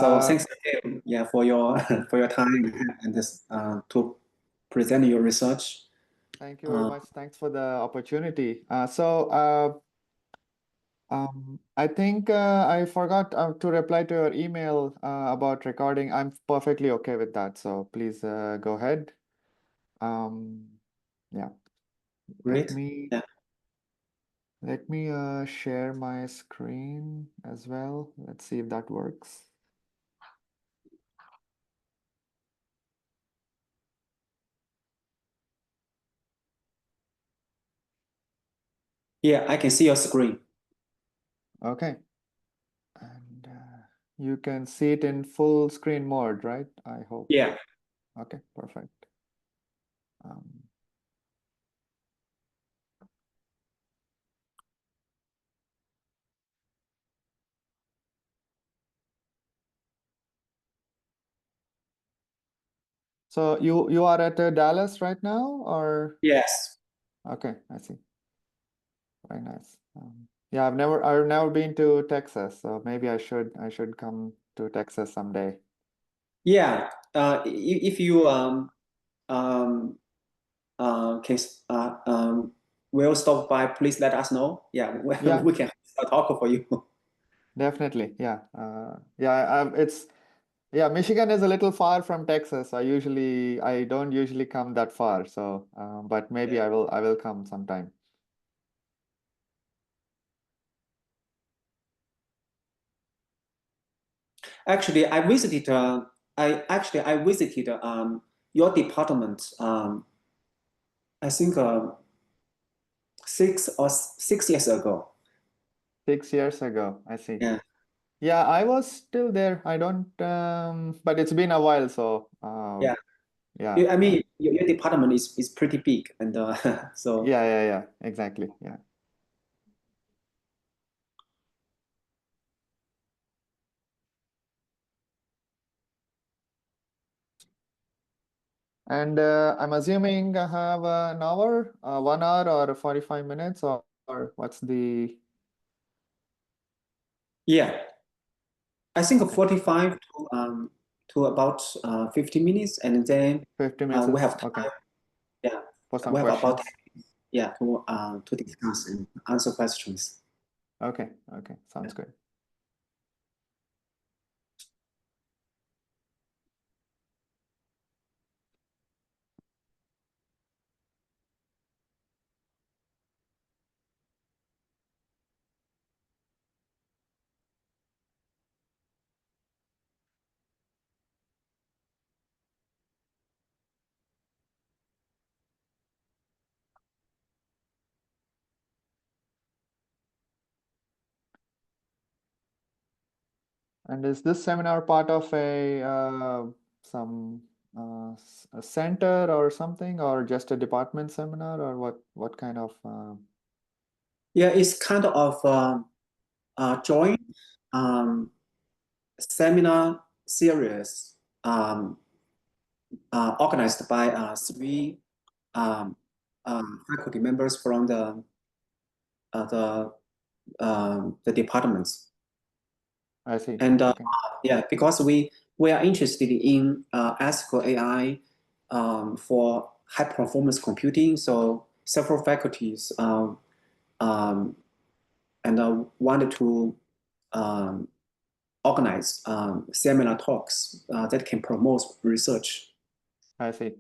So thanks again, yeah, for your for your time and this to present your research. Thank you very much. Thanks for the opportunity. I think I forgot to reply to your email about recording. I'm perfectly okay with that. So please go ahead. Yeah. Great. Let me share my screen as well. Let's see if that works. Yeah, I can see your screen. Okay. And you can see it in full screen mode, right? I hope. Yeah. Okay, perfect. So you are at Dallas right now, or? Yes. Okay, I see. Very nice. Yeah, I've never been to Texas, so maybe I should come to Texas someday. Yeah. If you can will stop by, please let us know. Yeah, Yeah, we can talk for you. definitely. Yeah. Yeah, Michigan is a little far from Texas. I don't usually come that far, so but maybe I will come sometime. Actually, I visited. I visited your department. I think 6 years ago. 6 years ago, I see. Yeah. Yeah, I was still there. I don't, but it's been a while, so Yeah. yeah, I mean, your department is pretty big, and so. yeah, exactly, yeah. And I'm assuming I have an hour, 1 hour, or 45 minutes, or what's the? Yeah, I think Okay. 45 to about 50 minutes, and then 50 minutes we is have okay time. Yeah, for some we have about questions. yeah to discuss and answer questions. Okay, sounds good. And is this seminar part of a center or something, or just a department seminar, or what kind of? Yeah, it's kind of joint seminar series organized by three faculty members from the departments. I see. And Okay. yeah, because we are interested in ethical AI for high performance computing, so several faculties and wanted to um, organize seminar talks that can promote research. I see.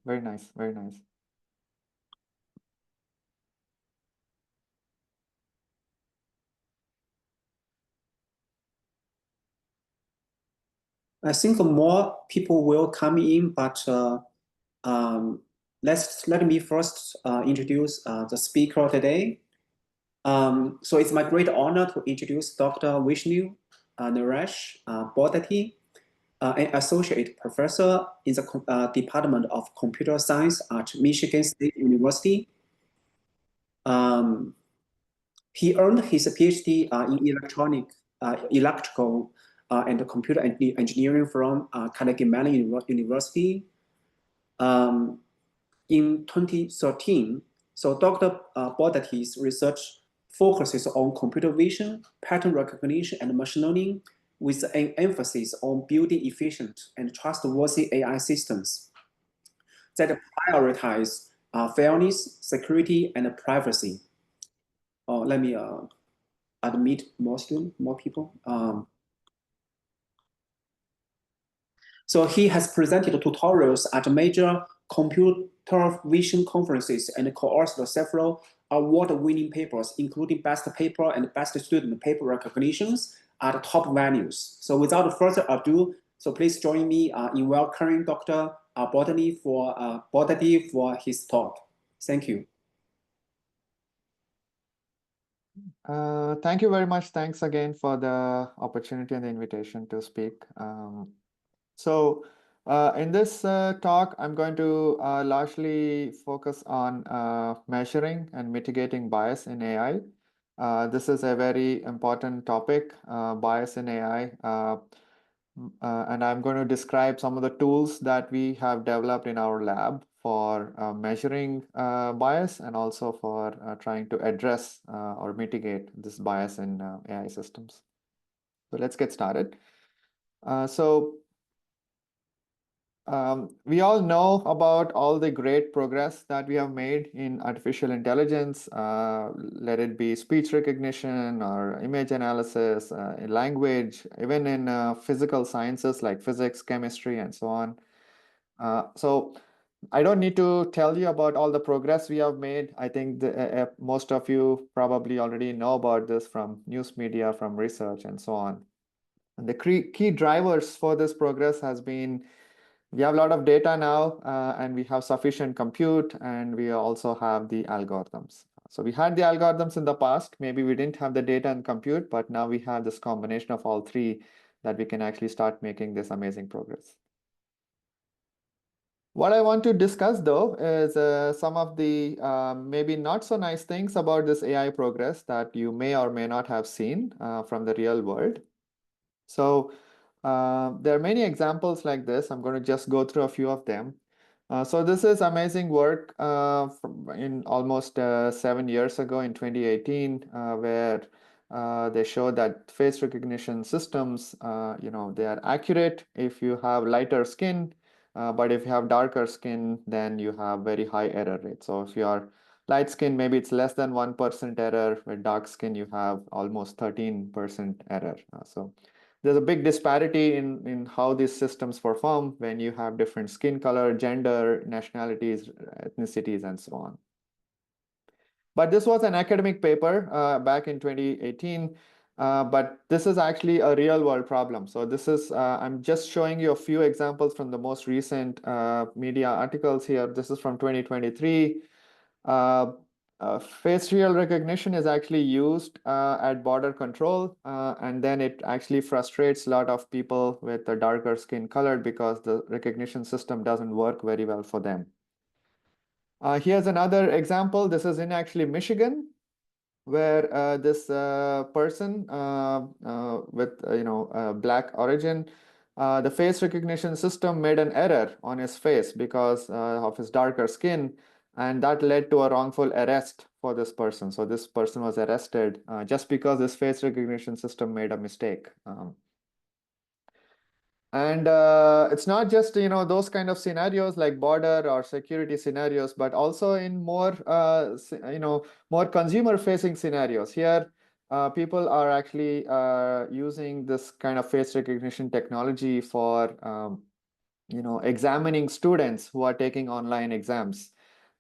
Very nice. Very nice. I think more people will come in, but let me first introduce the speaker today. So it's my great honor to introduce Dr. Vishnu Naresh Boddeti, an associate professor in the Department of Computer Science at Michigan State University. He earned his PhD in electrical and computer engineering from Carnegie Mellon University in 2013. So Dr. Boddeti's research focuses on computer vision, pattern recognition, and machine learning, with an emphasis on building efficient and trustworthy AI systems that prioritize fairness, security, and privacy. Let me admit more people. So he has presented tutorials at major computer vision conferences and co-authored several award-winning papers, including Best Paper and Best Student Paper recognitions at top venues. So without further ado, so please join me in welcoming Dr. Boddeti for his talk. Thank you. Thank you very much. Thanks again for the opportunity and the invitation to speak. So in this talk, I'm going to largely focus on measuring and mitigating bias in AI. This is a very important topic, bias in AI. And I'm going to describe some of the tools that we have developed in our lab for measuring bias and also for trying to address or mitigate this bias in AI systems. So let's get started. We all know about all the great progress that we have made in artificial intelligence, let it be speech recognition or image analysis, in language, even in physical sciences like physics, chemistry, and so on. So I don't need to tell you about all the progress we have made. I think most of you probably already know about this from news media, from research, and so on. And the key drivers for this progress has been we have a lot of data now, and we have sufficient compute, and we also have the algorithms. So we had the algorithms in the past. Maybe we didn't have the data and compute, but now we have this combination of all three that we can actually start making this amazing progress. What I want to discuss, though, is some of the maybe not so nice things about this AI progress that you may or may not have seen from the real world. So there are many examples like this. I'm going to just go through a few of them. So this is amazing work in almost 7 years ago in 2018, where they show that face recognition systems, they are accurate if you have lighter skin, but if you have darker skin, then you have very high error rate. So if you are light skin, maybe it's less than 1% error. With dark skin, you have almost 13% error. So there's a big disparity in how these systems perform when you have different skin color, gender, nationalities, ethnicities, and so on. But this was an academic paper back in 2018, but this is actually a real world problem. So this is, I'm just showing you a few examples from the most recent media articles here. This is from 2023. Facial recognition is actually used at border control, and then it actually frustrates a lot of people with a darker skin color because the recognition system doesn't work very well for them. Here's another example. This is in actually Michigan, where this person with black origin, the face recognition system made an error on his face because of his darker skin, and that led to a wrongful arrest for this person. So this person was arrested just because this face recognition system made a mistake. And it's not just those kind of scenarios like border or security scenarios, but also in more more consumer-facing scenarios. Here, people are actually using this kind of face recognition technology for examining students who are taking online exams.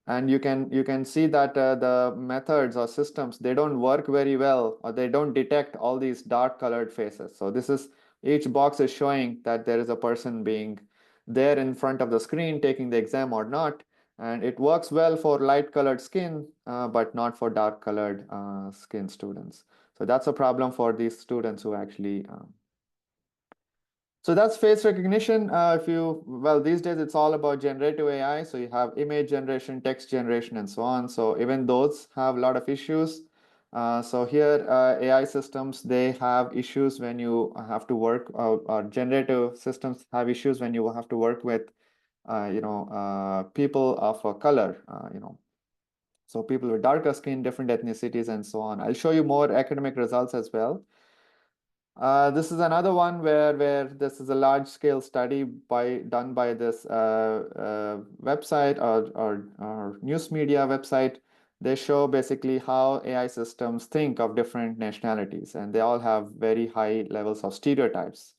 And you can see that the methods or systems, they don't work very well, or they don't detect all these dark colored faces. So this is, each box is showing that there is a person being there in front of the screen taking the exam or not. And it works well for light colored skin, but not for dark colored skin students. So that's a problem for these students who actually so that's face recognition. Well, these days it's all about generative AI. So you have image generation, text generation, and so on. So even those have a lot of issues. So here, AI systems, they have issues when you have to work, or generative systems have issues when you have to work with, people of a color, So people with darker skin, different ethnicities, and so on. I'll show you more academic results as well. This is another one where this is a large-scale study done by this website or news media website. They show basically how AI systems think of different nationalities, and they all have very high levels of stereotypes.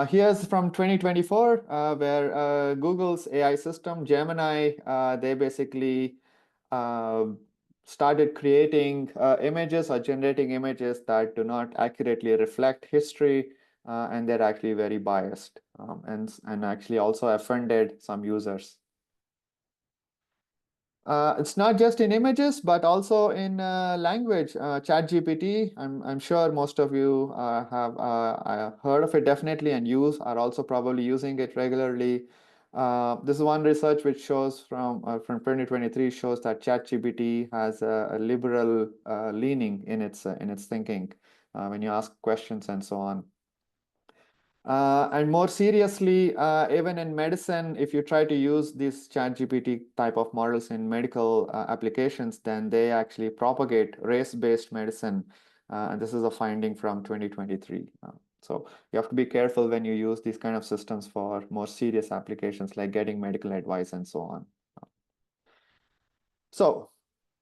Here's from 2024, where Google's AI system, Gemini, they basically uh, started creating images or generating images that do not accurately reflect history, and they're actually very biased, and actually also offended some users. It's not just in images, but also in language. ChatGPT, I'm sure most of you have heard of it definitely, and are also probably using it regularly. This is one research which shows from 2023 shows that ChatGPT has a liberal leaning in its thinking when you ask questions and so on. And more seriously, even in medicine, if you try to use these ChatGPT type of models in medical applications, then they actually propagate race-based medicine. And this is a finding from 2023. So you have to be careful when you use these kind of systems for more serious applications like getting medical advice and so on. So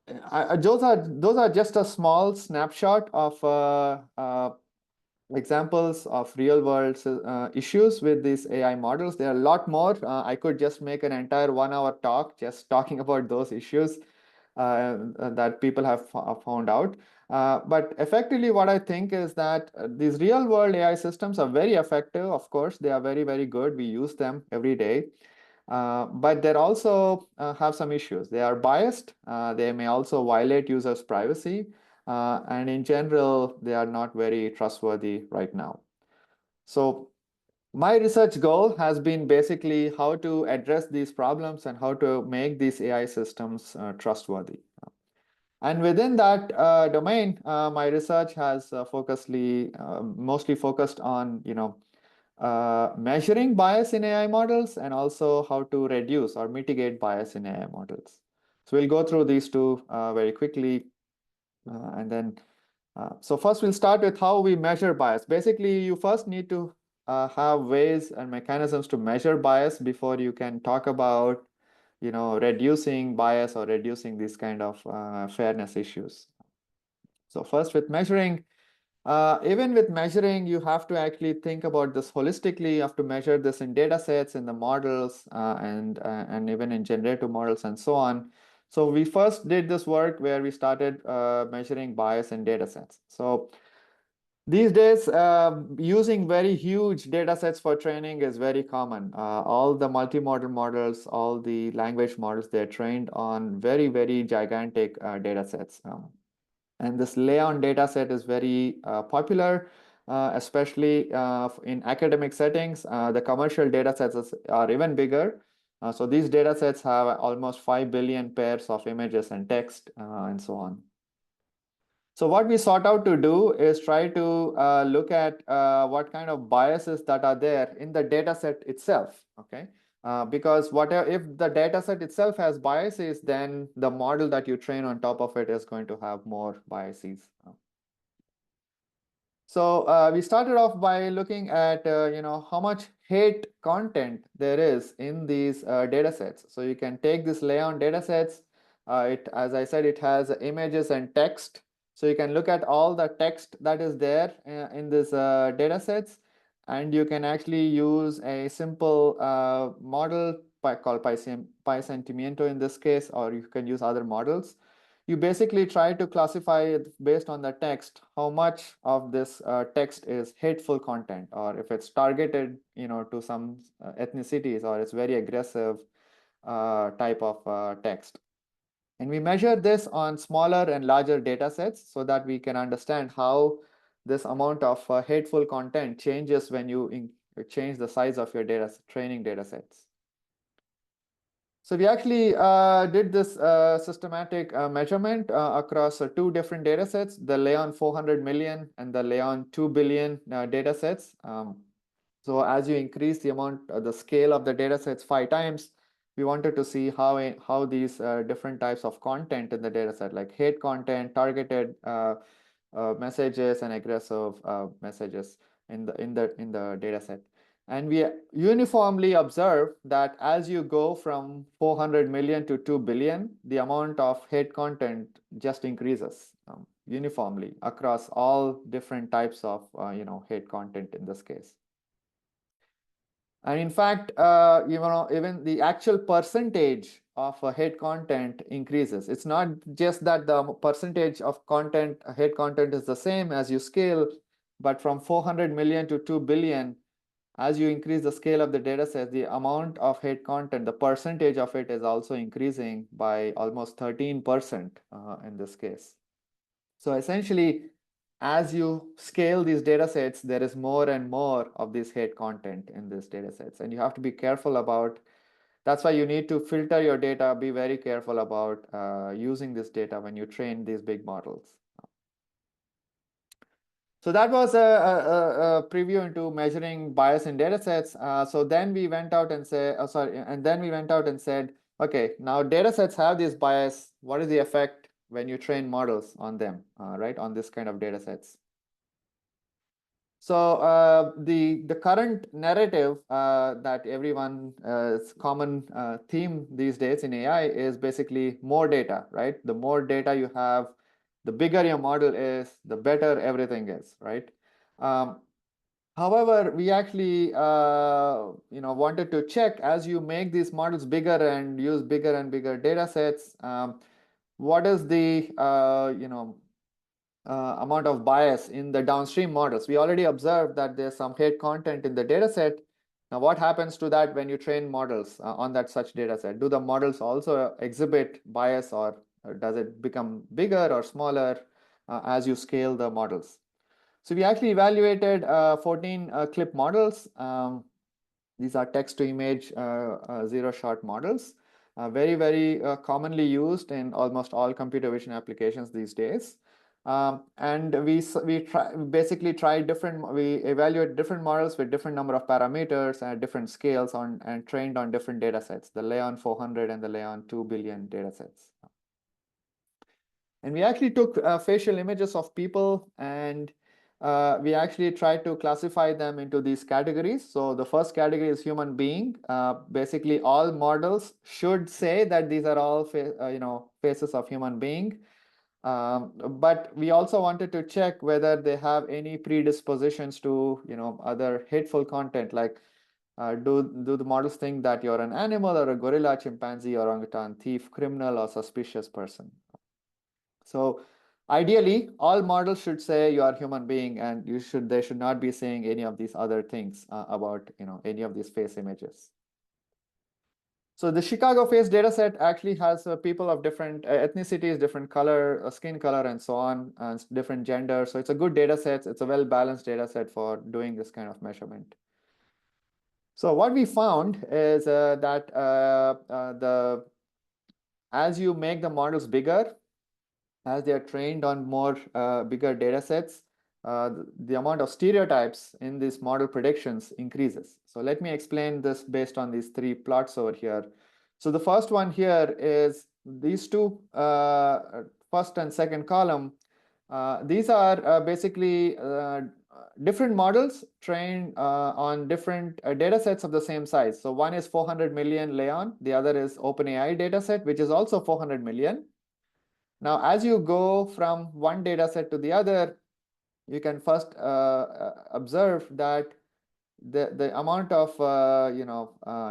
those are just a small snapshot of examples of real world issues with these AI models. There are a lot more. I could just make an entire 1 hour talk just talking about those issues that people have found out. But effectively, what I think is that these real world AI systems are very effective. Of course, they are very, very good. We use them every day. But they also have some issues. They are biased. They may also violate users' privacy. And in general, they are not very trustworthy right now. So my research goal has been basically how to address these problems and how to make these AI systems trustworthy. And within that domain, my research has mostly focused on, measuring bias in AI models and also how to reduce or mitigate bias in AI models. So we'll go through these two very quickly. And then, so first we'll start with how we measure bias. Basically, you first need to have ways and mechanisms to measure bias before you can talk about, reducing bias or reducing these kind of fairness issues. So first with measuring, even with measuring, you have to actually think about this holistically. You have to measure this in data sets, in the models, and even in generative models and so on. So we first did this work where we started measuring bias in data sets. So these days, using very huge data sets for training is very common. All the multimodal models, all the language models, they're trained on very, very gigantic data sets. And this Leon data set is very popular, especially in academic settings. The commercial data sets are even bigger. So these data sets have almost 5 billion pairs of images and text and so on. So what we sought out to do is try to look at what kind of biases that are there in the data set itself, okay? Because if the data set itself has biases, then the model that you train on top of it is going to have more biases. So we started off by looking at how much hate content there is in these data sets. So you can take this Leon data sets. As I said, it has images and text. So you can look at all the text that is there in this data sets, and you can actually use a simple model called PySentimiento in this case, or you can use other models. You basically try to classify it based on the text, how much of this text is hateful content, or if it's targeted, to some ethnicities, or it's very aggressive type of text. And we measure this on smaller and larger data sets so that we can understand how this amount of hateful content changes when you change the size of your training data sets. So we actually did this systematic measurement across two different data sets, the Leon 400 million and the Leon 2 billion data sets. So as you increase the scale of the data sets 5 times, we wanted to see how these different types of content in the data set, like hate content, targeted messages, and aggressive messages in the data set. And we uniformly observe that as you go from 400 million to 2 billion, the amount of hate content just increases uniformly across all different types of hate content in this case. And in fact, even the actual percentage of hate content increases. It's not just that the percentage of content, hate content is the same as you scale, but from 400 million to 2 billion, as you increase the scale of the data set, the amount of hate content, the percentage of it is also increasing by almost 13% in this case. So essentially, as you scale these data sets, there is more and more of this hate content in these data sets. And you have to be careful about, that's why you need to filter your data, be very careful about using this data when you train these big models. So that was a preview into measuring bias in data sets. So then we went out and said, okay, now data sets have this bias. What is the effect when you train models on them, right, on this kind of data sets? So the current narrative that everyone's common theme these days in AI is basically more data, right? The more data you have, the bigger your model is, the better everything is, right? However, we actually wanted to check, as you make these models bigger and use bigger and bigger data sets, what is the amount of bias in the downstream models. We already observed that there's some hate content in the data set. Now, what happens to that when you train models on that such data set? Do the models also exhibit bias, or does it become bigger or smaller as you scale the models? So we actually evaluated 14 clip models. These are text-to-image zero-shot models, very, very commonly used in almost all computer vision applications these days. And we basically we evaluate different models with different number of parameters and different scales and trained on different data sets, the Leon 400 and the Leon 2 billion data sets. And we actually took facial images of people, and we actually tried to classify them into these categories. So the first category is human being. Basically, all models should say that these are all faces of human being. But we also wanted to check whether they have any predispositions to other hateful content, like do the models think that you're an animal or a gorilla, chimpanzee, orangutan, thief, criminal, or suspicious person. So ideally, all models should say you are a human being, and they should not be saying any of these other things about any of these face images. So the Chicago face dataset actually has people of different ethnicities, different color, skin color, and so on, and different gender. So it's a good data set. It's a well-balanced data set for doing this kind of measurement. So what we found is that as you make the models bigger, as they are trained on more bigger data sets, the amount of stereotypes in these model predictions increases. So let me explain this based on these three plots over here. So the first one here is these two, first and second column. These are basically different models trained on different data sets of the same size. So one is 400 million Leon, the other is OpenAI dataset, which is also 400 million. Now, as you go from one data set to the other, you can first observe that the amount of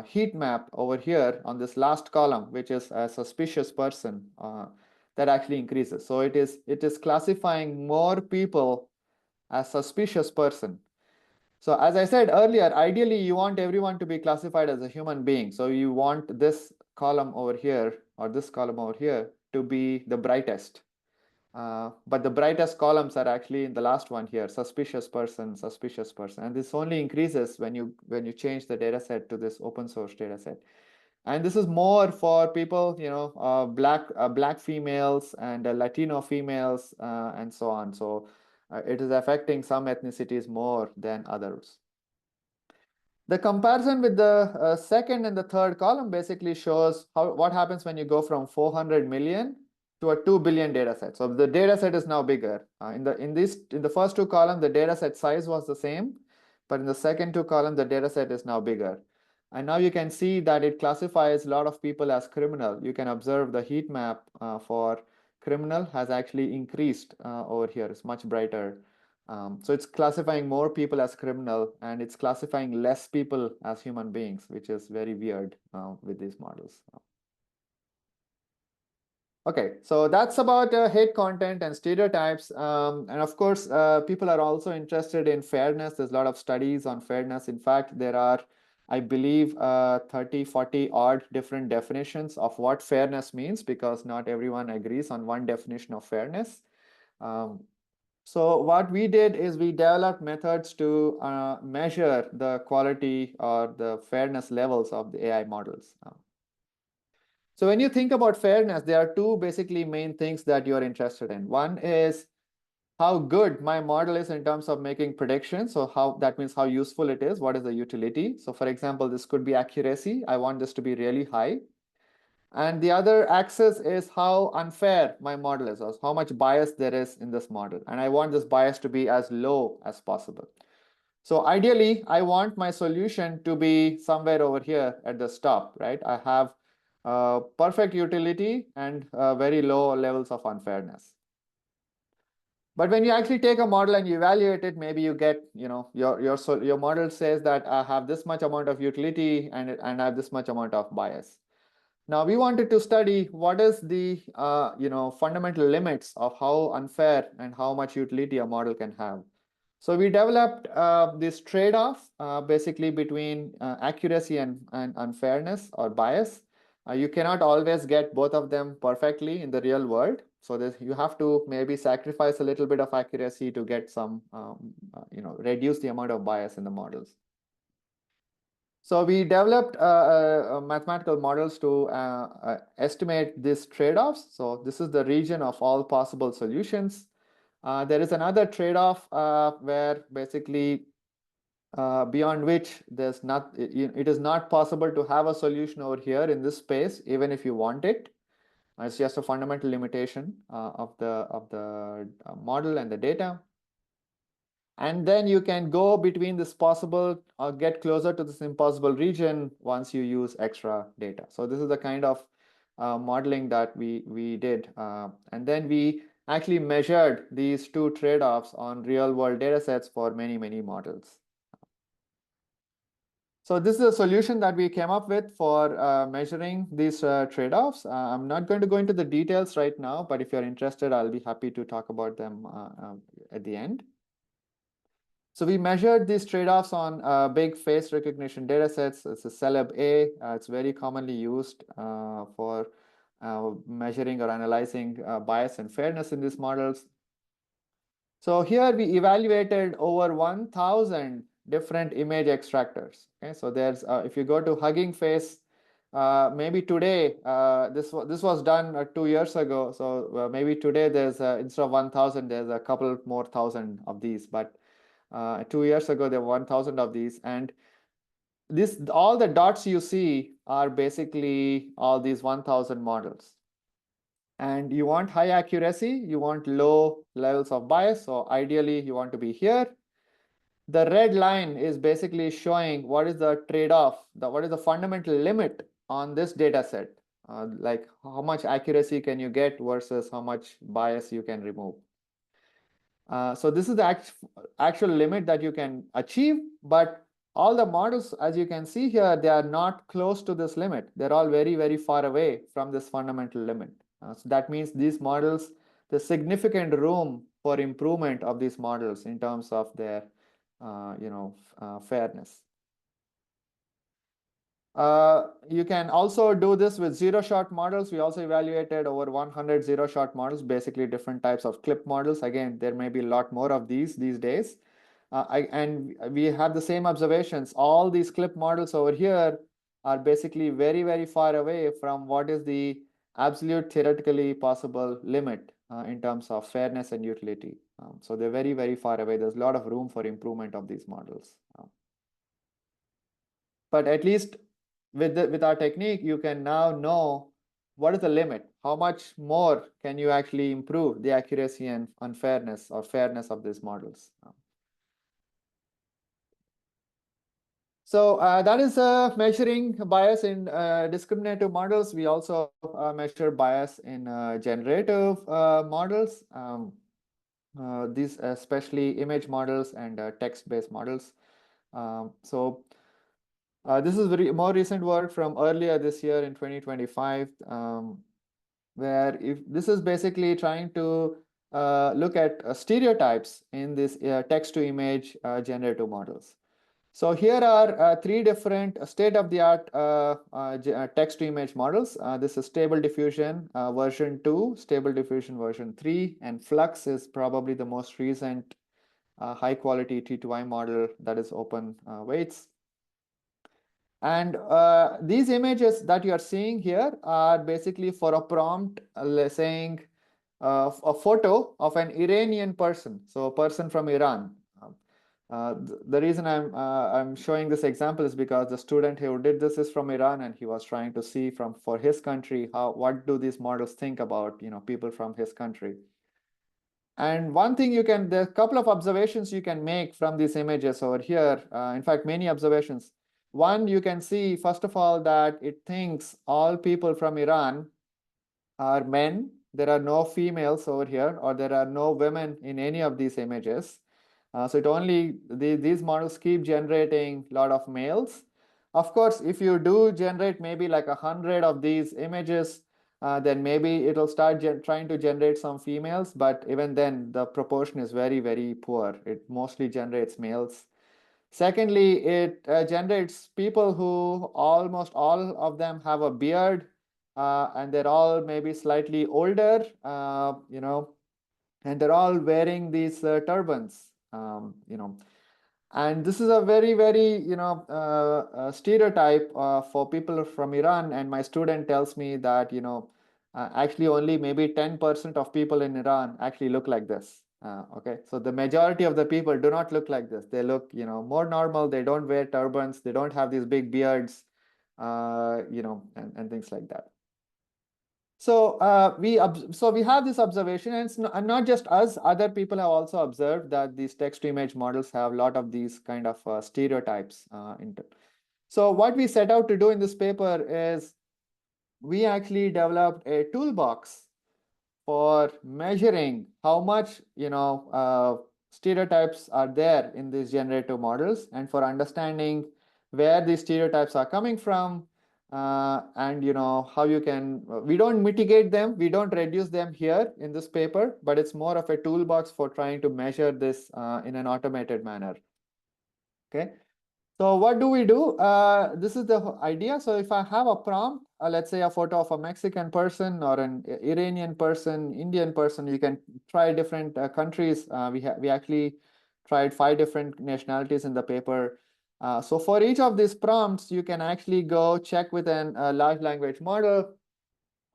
heat map over here on this last column, which is a suspicious person, that actually increases. So it is classifying more people as suspicious person. So as I said earlier, ideally you want everyone to be classified as a human being. So you want this column over here or this column over here to be the brightest. But the brightest columns are actually in the last one here, suspicious person, suspicious person. And this only increases when you change the data set to this open source data set. And this is more for people, black females and Latino females and so on. So it is affecting some ethnicities more than others. The comparison with the second and the third column basically shows what happens when you go from 400 million to a 2 billion data set. So the data set is now bigger. In the first two columns, the data set size was the same, but in the second two columns, the data set is now bigger. And now you can see that it classifies a lot of people as criminal. You can observe the heat map for criminal has actually increased over here. It's much brighter. So it's classifying more people as criminal, and it's classifying less people as human beings, which is very weird with these models. Okay, so that's about hate content and stereotypes. And of course, people are also interested in fairness. There's a lot of studies on fairness. In fact, there are, I believe, 30, 40 odd different definitions of what fairness means, because not everyone agrees on one definition of fairness. So what we did is we developed methods to measure the quality or the fairness levels of the AI models. So when you think about fairness, there are two basically main things that you're interested in. One is how good my model is in terms of making predictions. So that means how useful it is. What is the utility? So for example, this could be accuracy. I want this to be really high. And the other axis is how unfair my model is, or how much bias there is in this model. And I want this bias to be as low as possible. So ideally, I want my solution to be somewhere over here at the top, right? I have perfect utility and very low levels of unfairness. But when you actually take a model and you evaluate it, maybe you get, your model says that I have this much amount of utility and I have this much amount of bias. Now we wanted to study what is the fundamental limits of how unfair and how much utility a model can have. So we developed this trade-off basically between accuracy and unfairness or bias. You cannot always get both of them perfectly in the real world. So you have to maybe sacrifice a little bit of accuracy to get some, reduce the amount of bias in the models. So we developed mathematical models to estimate these trade-offs. So this is the region of all possible solutions. There is another trade-off where basically beyond which it is not possible to have a solution over here in this space, even if you want it. It's just a fundamental limitation of the model and the data. And then you can go between this possible or get closer to this impossible region once you use extra data. So this is the kind of modeling that we did. And then we actually measured these two trade-offs on real-world data sets for many, many models. So this is a solution that we came up with for measuring these trade-offs. I'm not going to go into the details right now, but if you're interested, I'll be happy to talk about them at the end. So we measured these trade-offs on big face recognition data sets. It's a Celeb A. It's very commonly used for measuring or analyzing bias and fairness in these models. So here we evaluated over 1,000 different image extractors. Okay, so there's if you go to Hugging Face, maybe today this was done 2 years ago. So maybe today there's instead of 1,000, there's a couple more thousand of these, but 2 years ago, there were 1,000 of these. And all the dots you see are basically all these 1,000 models. And you want high accuracy, you want low levels of bias. So ideally, you want to be here. The red line is basically showing what is the trade-off, what is the fundamental limit on this data set. Like how much accuracy can you get versus how much bias you can remove. So this is the actual limit that you can achieve, but all the models, as you can see here, they are not close to this limit. They're all very, very far away from this fundamental limit. So that means these models, there's significant room for improvement of these models in terms of their, fairness. You can also do this with zero-shot models. We also evaluated over 100 zero-shot models, basically different types of clip models. Again, there may be a lot more of these days. And we have the same observations. All these clip models over here are basically very, very far away from what is the absolute theoretically possible limit in terms of fairness and utility. So they're very, very far away. There's a lot of room for improvement of these models. But at least with our technique, you can now know what is the limit. How much more can you actually improve the accuracy and unfairness or fairness of these models? So that is measuring bias in discriminative models. We also measure bias in generative models. These especially image models and text-based models. This is more recent work from earlier this year in 2025, where if this is basically trying to look at stereotypes in this text-to-image generative models. So here are three different state-of-the-art text-to-image models. This is Stable Diffusion version 2, Stable Diffusion version 3, and Flux is probably the most recent high-quality T2I model that is open weights. And these images that you are seeing here are basically for a prompt saying a photo of an Iranian person, so a person from Iran. The reason I'm showing this example is because the student who did this is from Iran, and he was trying to see for his country what do these models think about people from his country. And one thing there are a couple of observations you can make from these images over here. In fact, many observations. One, you can see, first of all, that it thinks all people from Iran are men. There are no females over here, or there are no women in any of these images. So these models keep generating a lot of males. Of course, if you do generate maybe like 100 of these images, then maybe it'll start trying to generate some females, but even then the proportion is very, very poor. It mostly generates males. Secondly, it generates people who almost all of them have a beard, and they're all maybe slightly older, and they're all wearing these turbans, and this is a very, very, stereotype for people from Iran. And my student tells me that, actually only maybe 10% of people in Iran actually look like this. Okay, so the majority of the people do not look like this. They look, more normal. They don't wear turbans. They don't have these big beards, and things like that. So we have this observation, and it's not just us. Other people have also observed that these text-to-image models have a lot of these kind of stereotypes. So what we set out to do in this paper is we actually developed a toolbox for measuring how much stereotypes are there in these generative models, and for understanding where these stereotypes are coming from, and how you can we don't mitigate them, we don't reduce them here in this paper, but it's more of a toolbox for trying to measure this in an automated manner. Okay. So what do we do? This is the idea. So if I have a prompt, let's say a photo of a Mexican person or an Iranian person, Indian person, you can try different countries. We actually tried 5 different nationalities in the paper. So for each of these prompts, you can actually go check with a large language model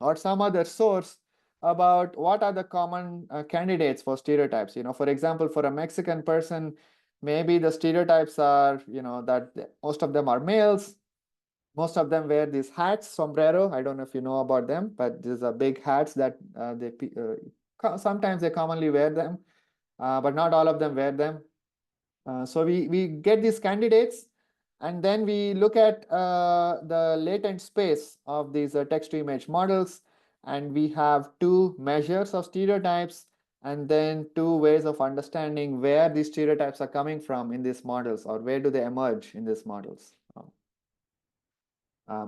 or some other source about what are the common candidates for stereotypes. For example, for a Mexican person, maybe the stereotypes are, that most of them are males. Most of them wear these hats, sombrero. I don't know if you know about them, but these are big hats that sometimes they commonly wear them, but not all of them wear them. So we get these candidates, and then we look at the latent space of these text-to-image models, and we have 2 measures of stereotypes, and then 2 ways of understanding where these stereotypes are coming from in these models, or where do they emerge in these models.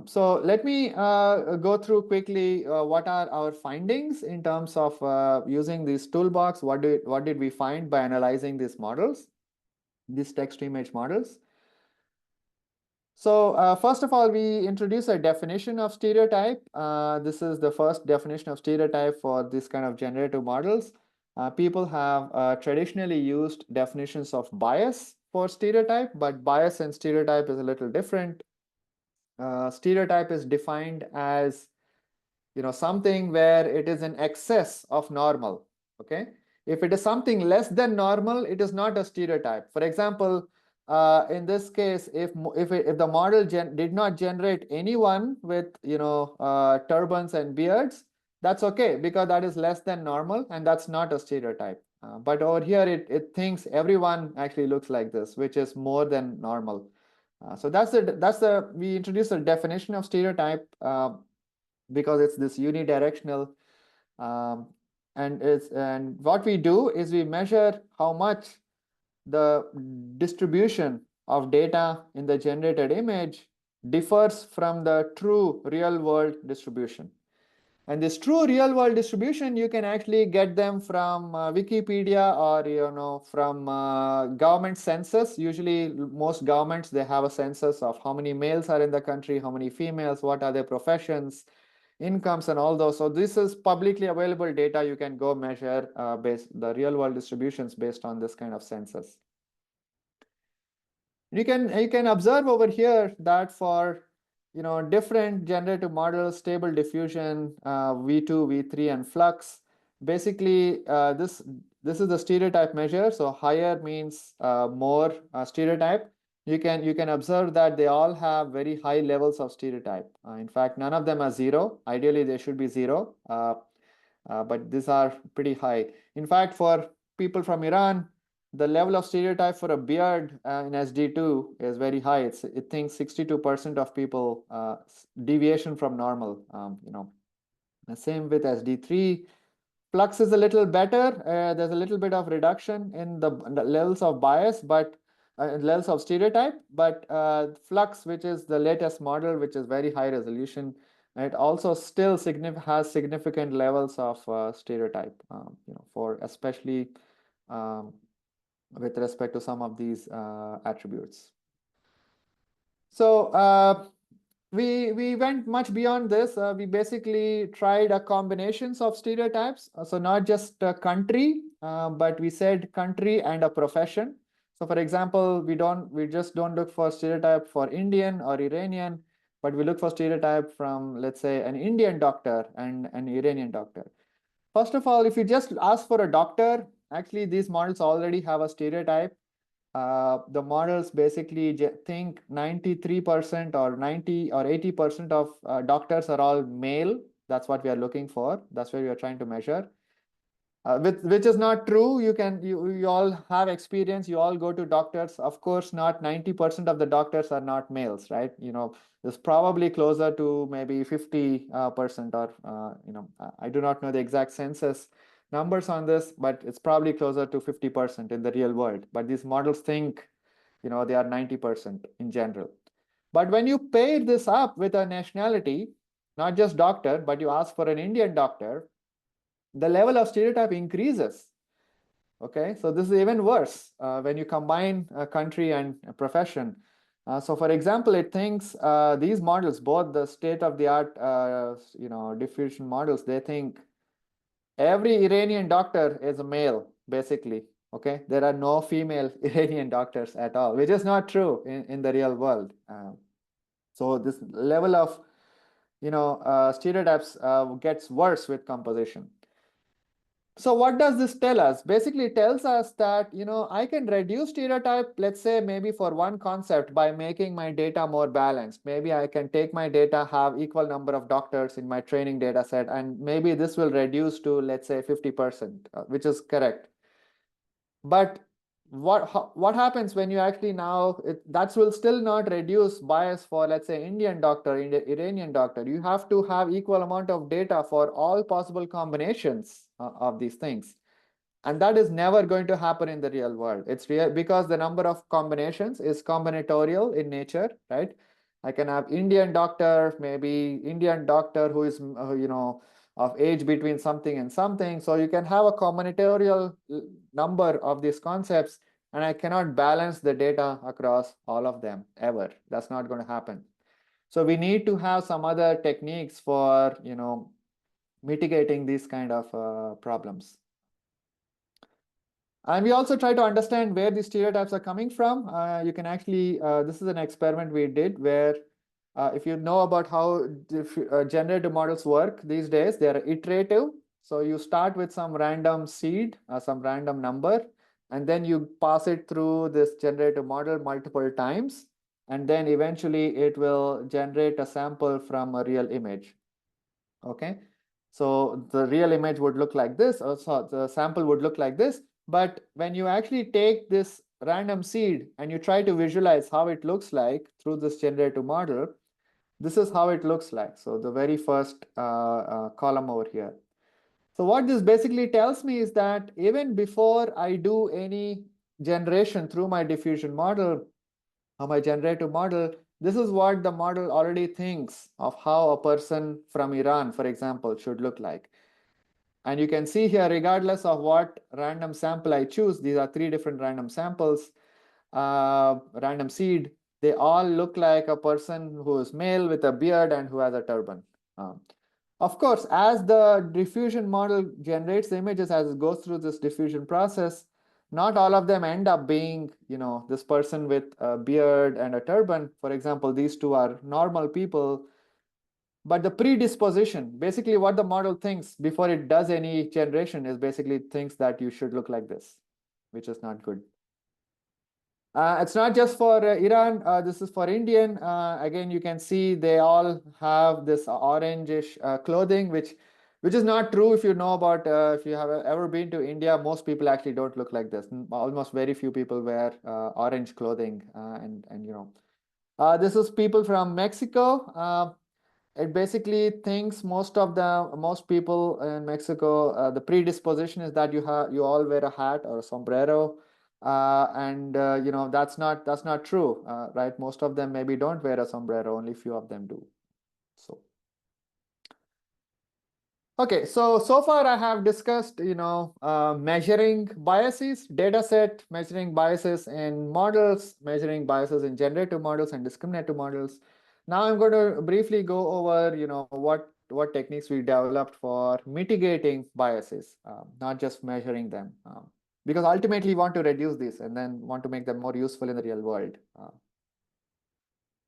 So let me go through quickly what are our findings in terms of using this toolbox. What did we find by analyzing these models, these text-to-image models? So first of all, we introduce a definition of stereotype. This is the first definition of stereotype for this kind of generative models. People have traditionally used definitions of bias for stereotype, but bias and stereotype is a little different. Stereotype is defined as something where it is in excess of normal. Okay, if it is something less than normal, it is not a stereotype. For example, in this case, if the model did not generate anyone with turbans and beards, that's okay, because that is less than normal and that's not a stereotype. But over here, it thinks everyone actually looks like this, which is more than normal. So we introduced a definition of stereotype because it's this unidirectional, um, and what we do is we measure how much the distribution of data in the generated image differs from the true real world distribution. And this true real world distribution, you can actually get them from Wikipedia or from government census. Usually most governments, they have a census of how many males are in the country, how many females, what are their professions, incomes, and all those. So this is publicly available data. You can go measure the real world distributions based on this kind of census. You can observe over here that for different generative models, stable diffusion, V2, V3, and flux. Basically, this is the stereotype measure. So higher means more stereotype. You can observe that they all have very high levels of stereotype. In fact, none of them are zero. Ideally, they should be zero, but these are pretty high. In fact, for people from Iran, the level of stereotype for a beard in SD2 is very high. It thinks 62% of people deviation from normal. The same with SD3. Flux is a little better. There's a little bit of reduction in the levels of bias, but levels of stereotype. But flux, which is the latest model, which is very high resolution, it also still has significant levels of stereotype. For especially um, with respect to some of these attributes. So we went much beyond this. We basically tried a combinations of stereotypes. So not just a country, but we said country and a profession. So for example, we just don't look for stereotype for Indian or Iranian, but we look for stereotype from, let's say, an Indian doctor and an Iranian doctor. First of all, if you just ask for a doctor, actually these models already have a stereotype. The models basically think 93% or 90 or 80% of doctors are all male. That's what we are looking for. That's what we are trying to measure. Which is not true. You all have experience. You all go to doctors. Of course, not 90% of the doctors are not males, right? It's probably closer to maybe 50% or I do not know the exact census numbers on this, but it's probably closer to 50% in the real world. But these models think they are 90% in general. But when you pair this up with a nationality, not just doctor, but you ask for an Indian doctor, the level of stereotype increases. Okay, so this is even worse when you combine a country and a profession. So for example, it thinks these models, both the state-of-the-art diffusion models, they think every Iranian doctor is a male, basically. Okay, there are no female Iranian doctors at all, which is not true in the real world. So this level of stereotypes gets worse with composition. So what does this tell us? Basically, it tells us that, I can reduce stereotype, let's say maybe for one concept by making my data more balanced. Maybe I can take my data, have equal number of doctors in my training data set, and maybe this will reduce to, let's say, 50%, which is correct. But what happens when you actually that will still not reduce bias for, let's say, Indian doctor, Iranian doctor. You have to have equal amount of data for all possible combinations of these things. And that is never going to happen in the real world. It's real because the number of combinations is combinatorial in nature, right? I can have Indian doctor, maybe Indian doctor who is, of age between something and something. So you can have a combinatorial number of these concepts, and I cannot balance the data across all of them ever. That's not going to happen. So we need to have some other techniques for, mitigating these kind of problems. And we also try to understand where these stereotypes are coming from. You can actually, this is an experiment we did where if you know about how generative models work these days, they are iterative. So you start with some random seed, some random number, and then you pass it through this generative model multiple times, and then eventually it will generate a sample from a real image. Okay, so the real image would look like this, or so the sample would look like this. But when you actually take this random seed and you try to visualize how it looks like through this generative model, this is how it looks like. So the very first column over here. So what this basically tells me is that even before I do any generation through my diffusion model or my generative model, this is what the model already thinks of how a person from Iran, for example, should look like. And you can see here, regardless of what random sample I choose, these are 3 different random samples, random seed, they all look like a person who is male with a beard and who has a turban. Of course, as the diffusion model generates the images, as it goes through this diffusion process, not all of them end up being, this person with a beard and a turban. For example, these 2 are normal people. But the predisposition, basically what the model thinks before it does any generation, is basically thinks that you should look like this, which is not good. It's not just for Iran, this is for Indian. Again, you can see they all have this orangish clothing, which is not true. If you know about, if you have ever been to India, most people actually don't look like this. Almost very few people wear orange clothing. This is people from Mexico. It basically thinks most people in Mexico, the predisposition is that you all wear a hat or a sombrero. And that's not true, right? Most of them maybe don't wear a sombrero, only few of them do. So okay, so far I have discussed measuring biases, data set, measuring biases in models, measuring biases in generative models and discriminative models. Now I'm going to briefly go over what techniques we developed for mitigating biases, not just measuring them. Because ultimately we want to reduce these and then want to make them more useful in the real world.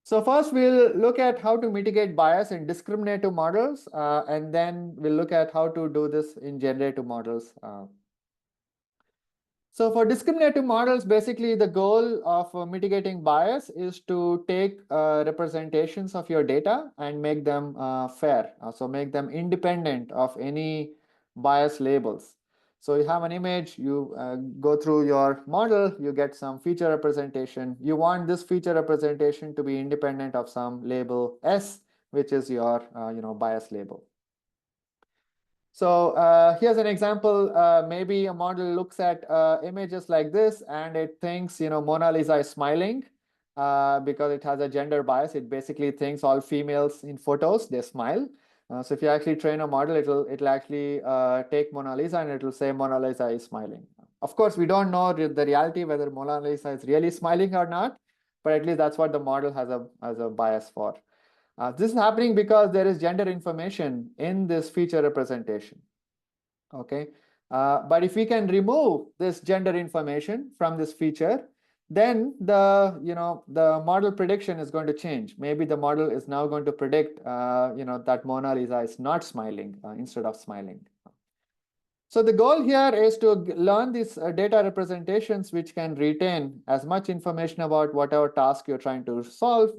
So first we'll look at how to mitigate bias in discriminative models, and then we'll look at how to do this in generative models. So for discriminative models, basically the goal of mitigating bias is to take representations of your data and make them fair. So make them independent of any bias labels. So you have an image, you go through your model, you get some feature representation. You want this feature representation to be independent of some label S, which is your bias label. So here's an example. Maybe a model looks at images like this and it thinks, Mona Lisa is smiling because it has a gender bias. It basically thinks all females in photos, they smile. So if you actually train a model, it'll actually take Mona Lisa and it'll say Mona Lisa is smiling. Of course, we don't know the reality whether Mona Lisa is really smiling or not, but at least that's what the model has a bias for. This is happening because there is gender information in this feature representation. Okay, but if we can remove this gender information from this feature, then the model prediction is going to change. Maybe the model is now going to predict that Mona Lisa is not smiling instead of smiling. So the goal here is to learn these data representations which can retain as much information about whatever task you're trying to solve,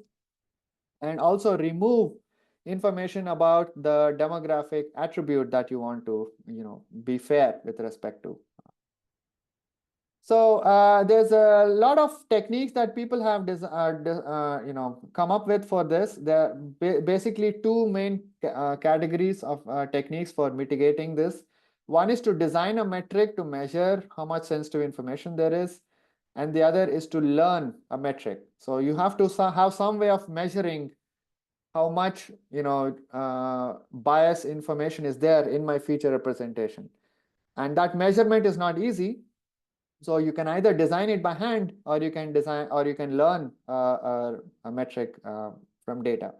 and also remove information about the demographic attribute that you want to be fair with respect to. So there's a lot of techniques that people have come up with for this. There are basically 2 main categories of techniques for mitigating this. One is to design a metric to measure how much sensitive information there is, and the other is to learn a metric. So you have to have some way of measuring how much bias information is there in my feature representation, and that measurement is not easy. So you can either design it by hand, or you can learn a metric from data.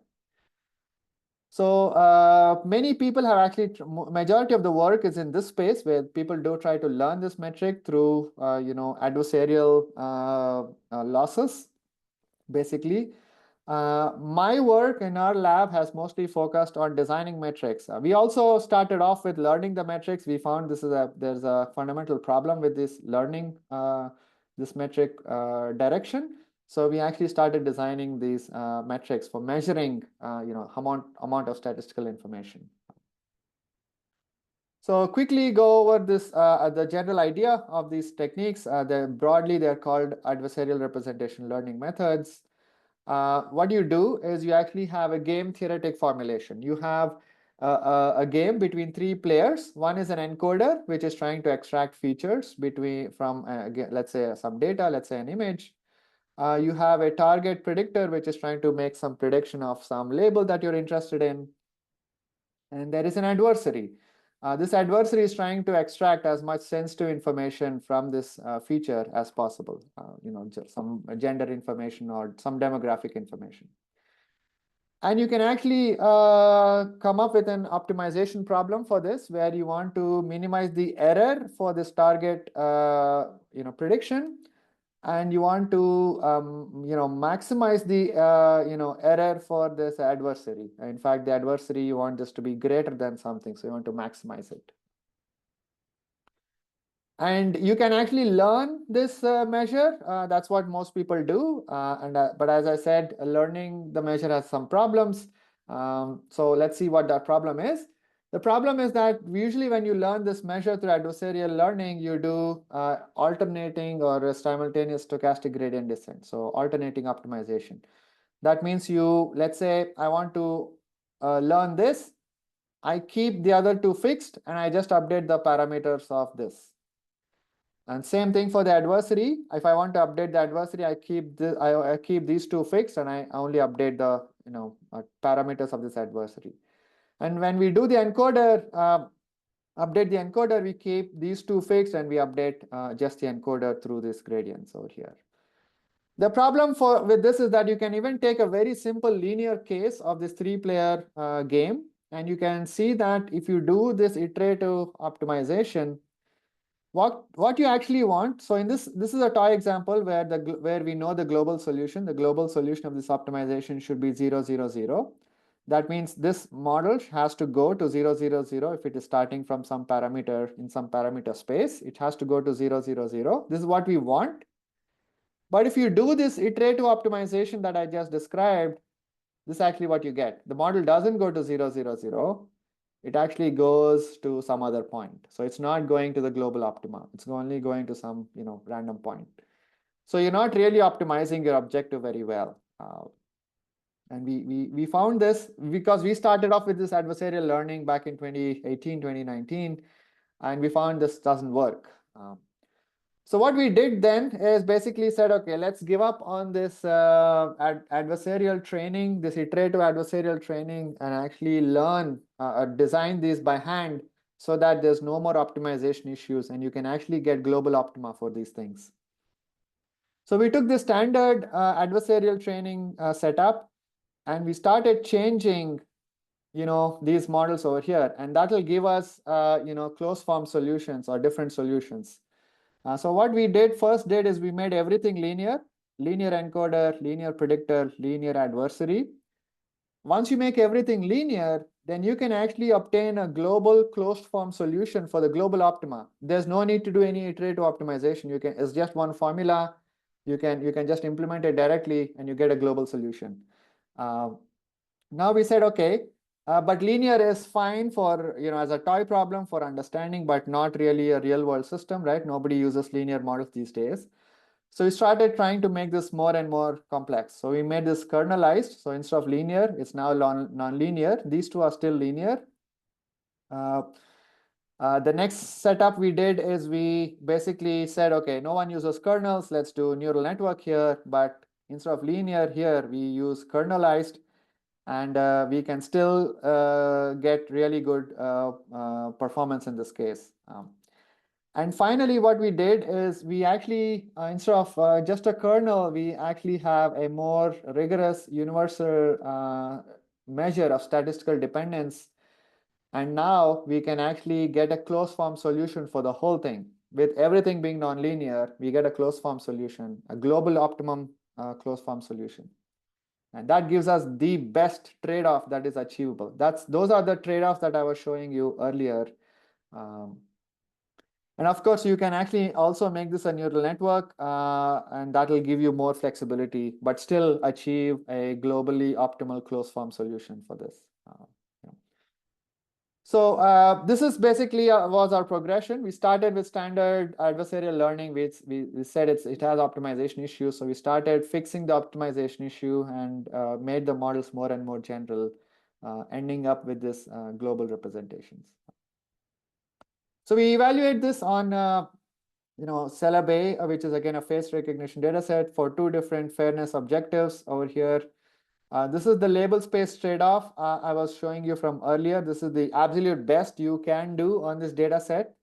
So many people have actually, majority of the work is in this space where people do try to learn this metric through adversarial losses, basically. My work in our lab has mostly focused on designing metrics. We also started off with learning the metrics. We found there's a fundamental problem with this learning this metric direction. So we actually started designing these metrics for measuring amount of statistical information. So quickly go over this the general idea of these techniques. Broadly, they're called adversarial representation learning methods. What you do is you actually have a game theoretic formulation. You have a game between three players. One is an encoder, which is trying to extract features from let's say some data, let's say an image. You have a target predictor, which is trying to make some prediction of some label that you're interested in. And there is an adversary. This adversary is trying to extract as much sensitive information from this feature as possible, just some gender information or some demographic information. And you can actually come up with an optimization problem for this, where you want to minimize the error for this target prediction, and you want to maximize the error for this adversary. In fact, the adversary, you want this to be greater than something, so you want to maximize it. And you can actually learn this measure. That's what most people do. But as I said, learning the measure has some problems. So let's see what that problem is. The problem is that usually when you learn this measure through adversarial learning, you do alternating or simultaneous stochastic gradient descent. So alternating optimization. That means let's say I want to learn this. I keep the other two fixed and I just update the parameters of this. And same thing for the adversary. If I want to update the adversary, I keep these two fixed and I only update the parameters of this adversary. And when we do the encoder, update the encoder, we keep these two fixed and we update just the encoder through these gradients over here. The problem with this is that you can even take a very simple linear case of this three-player game, and you can see that if you do this iterative optimization, what you actually want. So in this is a toy example where we know the global solution. The global solution of this optimization should be 0, 0, 0. That means this model has to go to 0, 0, 0. If it is starting from some parameter in some parameter space, it has to go to 0, 0, 0. This is what we want. But if you do this iterative optimization that I just described, this is actually what you get. The model doesn't go to 0, 0, 0. It actually goes to some other point. So it's not going to the global optima. It's only going to some random point. So you're not really optimizing your objective very well. And we found this because we started off with this adversarial learning back in 2018, 2019, and we found this doesn't work. So what we did then is basically said, okay, let's give up on this adversarial training, this iterative adversarial training, and actually learn, design these by hand so that there's no more optimization issues and you can actually get global optima for these things. So we took the standard adversarial training setup and we started changing these models over here, and that will give us closed form solutions or different solutions. So what we first did is we made everything linear encoder, linear predictor, linear adversary. Once you make everything linear, then you can actually obtain a global closed form solution for the global optima. There's no need to do any iterative optimization. It's just one formula. You can just implement it directly and you get a global solution. Now we said, okay, but linear is fine for, as a toy problem for understanding, but not really a real world system, right? Nobody uses linear models these days. So we started trying to make this more and more complex. So we made this kernelized. So instead of linear, it's now non-linear. These two are still linear. The next setup we did is we basically said, okay, no one uses kernels. Let's do neural network here. But instead of linear here, we use kernelized. And we can still get really good performance in this case. And finally, what we did is we actually, instead of just a kernel, we actually have a more rigorous universal measure of statistical dependence. And now we can actually get a closed form solution for the whole thing. With everything being nonlinear, we get a closed form solution, a global optimum closed form solution. And that gives us the best trade-off that is achievable. Those are the trade-offs that I was showing you earlier. And of course, you can actually also make this a neural network, and that will give you more flexibility, but still achieve a globally optimal closed form solution for this. Yeah. So this is basically was our progression. We started with standard adversarial learning. We said it has optimization issues. So we started fixing the optimization issue and made the models more and more general, ending up with this global representations. So we evaluate this on Celeb A, which is again a face recognition data set for two different fairness objectives over here. This is the label space trade-off I was showing you from earlier. This is the absolute best you can do on this data set.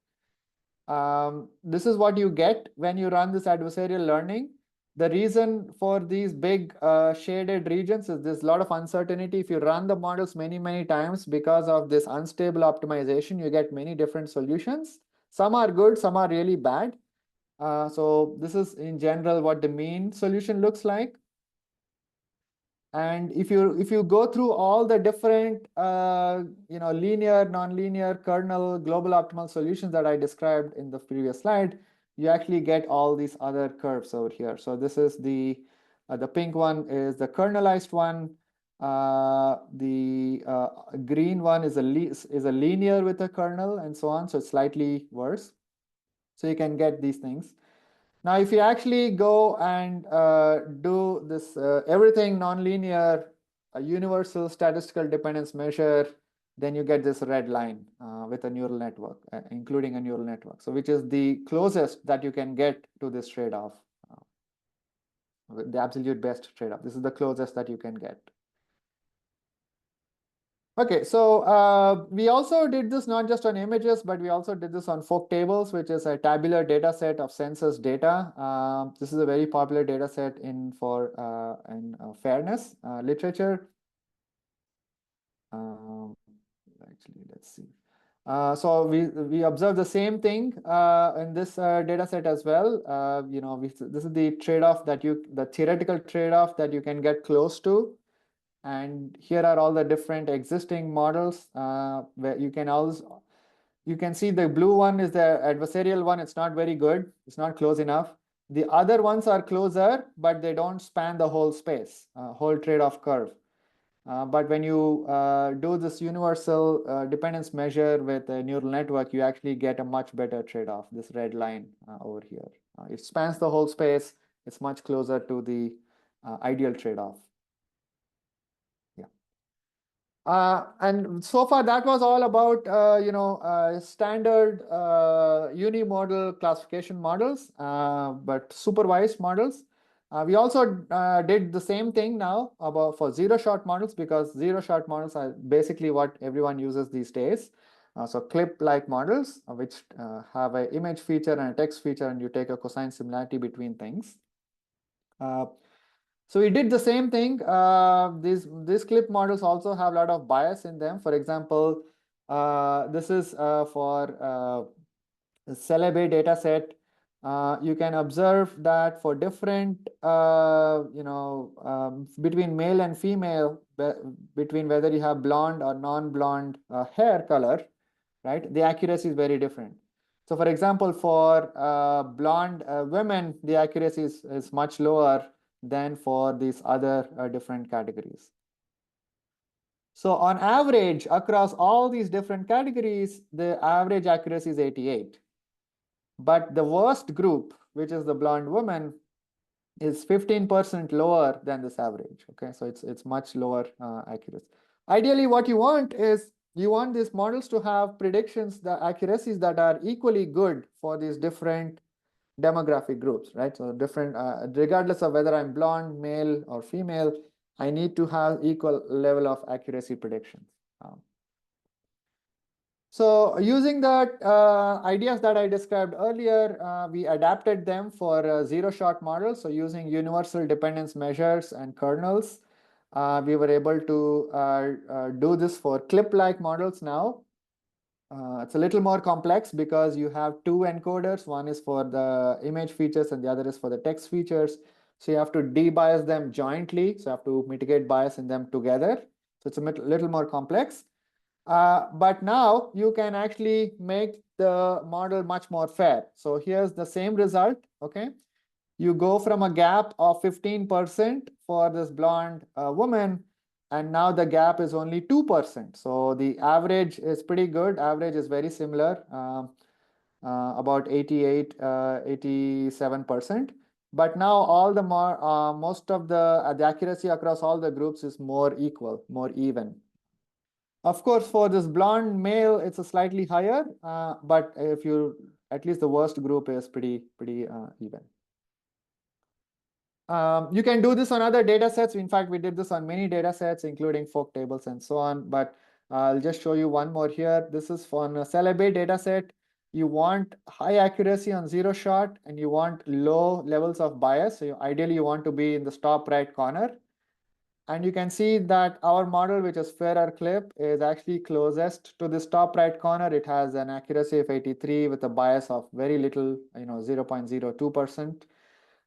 This is what you get when you run this adversarial learning. The reason for these big shaded regions is there's a lot of uncertainty. If you run the models many, many times because of this unstable optimization, you get many different solutions. Some are good, some are really bad. So this is in general what the mean solution looks like. And if you go through all the different linear, nonlinear, kernel, global optimal solutions that I described in the previous slide, you actually get all these other curves over here. So this is the pink one is the kernelized one. The green one is a linear with a kernel and so on. So it's slightly worse. So you can get these things. Now, if you actually go and do this everything nonlinear, a universal statistical dependence measure, then you get this red line with a neural network, including a neural network. So which is the closest that you can get to this trade-off, the absolute best trade-off. This is the closest that you can get. Okay, so we also did this not just on images, but we also did this on folk tables, which is a tabular data set of census data. This is a very popular data set in fairness literature. Actually, let's see. So we observe the same thing in this data set as well. This is the trade-off the theoretical trade-off that you can get close to. And here are all the different existing models where you can see the blue one is the adversarial one. It's not very good. It's not close enough. The other ones are closer, but they don't span the whole space, whole trade-off curve. But when you do this universal dependence measure with a neural network, you actually get a much better trade-off, this red line over here. It spans the whole space. It's much closer to the ideal trade-off. And so far, that was all about standard unimodal classification models, but supervised models. We also did the same thing now for zero-shot models, because zero-shot models are basically what everyone uses these days. So clip-like models, which have an image feature and a text feature, and you take a cosine similarity between things. So we did the same thing. These clip models also have a lot of bias in them. For example, this is for Celeb A data set. You can observe that for different, between male and female, between whether you have blonde or non-blonde hair color, right? The accuracy is very different. So for example, for blonde women, the accuracy is much lower than for these other different categories. So on average, across all these different categories, the average accuracy is 88. But the worst group, which is the blonde woman, is 15% lower than this average. Okay, so it's much lower accuracy. Ideally, what you want is you want these models to have predictions, the accuracies that are equally good for these different demographic groups, right? So different, regardless of whether I'm blonde, male, or female, I need to have equal level of accuracy predictions. So using the ideas that I described earlier, we adapted them for zero-shot models. So using universal dependence measures and kernels, we were able to do this for clip-like models now. It's a little more complex because you have two encoders. One is for the image features and the other is for the text features. So you have to debias them jointly. So you have to mitigate bias in them together. So it's a little more complex. But now you can actually make the model much more fair. So here's the same result, okay? You go from a gap of 15% for this blonde woman, and now the gap is only 2%. So the average is pretty good. Average is very similar, about 88, 87%. But now all the most of the accuracy across all the groups is more equal, more even. Of course, for this blonde male, it's a slightly higher, but if you, at least the worst group is pretty even. You can do this on other data sets. In fact, we did this on many data sets, including folk tables and so on. But I'll just show you one more here. This is for a Celebate data set. You want high accuracy on zero shot, and you want low levels of bias. So ideally, you want to be in the top right corner. And you can see that our model, which is fairer clip, is actually closest to this top right corner. It has an accuracy of 83 with a bias of very little, 0.02%.